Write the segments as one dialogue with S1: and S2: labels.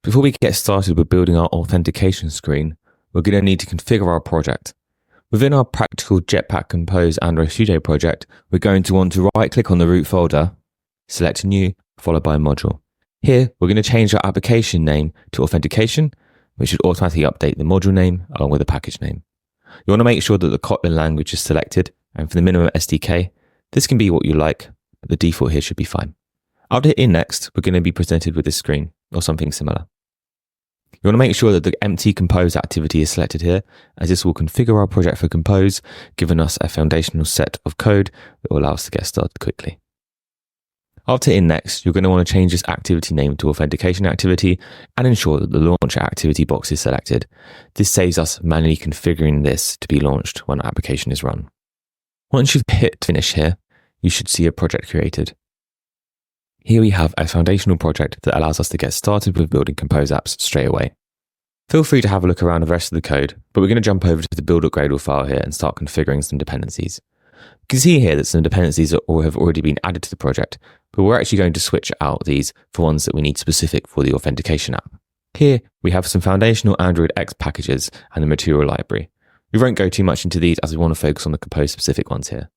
S1: Before we get started with building our authentication screen, we're going to need to configure our project. Within our Practical Jetpack Compose Android Studio project, we're going to want to right-click on the root folder, select New, followed by Module. Here, we're going to change our application name to Authentication, which should automatically update the module name along with the package name. You want to make sure that the Kotlin language is selected, and for the minimum SDK, this can be what you like, but the default here should be fine. After hitting Next, we're going to be presented with this screen, or something similar. You want to make sure that the empty Compose activity is selected here, as this will configure our project for Compose, giving us a foundational set of code that will allow us to get started quickly. After hitting Next, you're going to want to change this activity name to Authentication Activity and ensure that the Launcher Activity box is selected. This saves us manually configuring this to be launched when our application is run. Once you've hit Finish here, you should see a project created. Here we have a foundational project that allows us to get started with building Compose apps straight away. Feel free to have a look around the rest of the code, but we're going to jump over to the build.gradle file here and start configuring some dependencies. You can see here that some dependencies have already been added to the project, but we're actually going to switch out these for ones that we need specific for the authentication app. Here we have some foundational Android X packages and the material library. We won't go too much into these as we want to focus on the Compose specific ones here.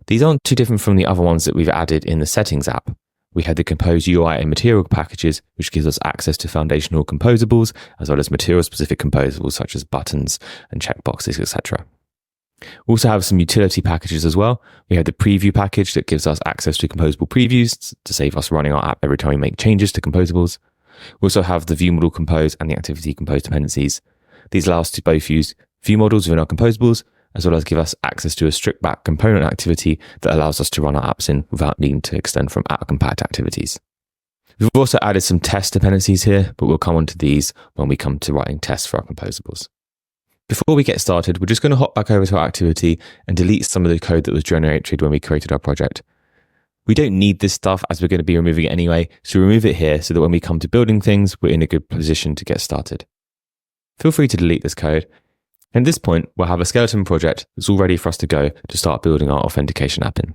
S1: These aren't too different from the other ones that we've added in the settings app. We have the Compose UI and material packages, which gives us access to foundational composables, as well as material-specific composables such as buttons and checkboxes, etc. We also have some utility packages as well. We have the preview package that gives us access to composable previews to save us running our app every time we make changes to composables. We also have the view model compose and the activity compose dependencies. These allow us to both use view models within our composables, as well as give us access to a strict back component activity that allows us to run our apps in without needing to extend from app compact activities. We've also added some test dependencies here, but we'll come on to these when we come to writing tests for our composables. Before we get started, we're just going to hop back over to our activity and delete some of the code that was generated when we created our project. We don't need this stuff as we're going to be removing it anyway, so remove it here so that when we come to building things, we're in a good position to get started. Feel free to delete this code. At this point, we'll have a skeleton project that's all ready for us to go to start building our authentication app in.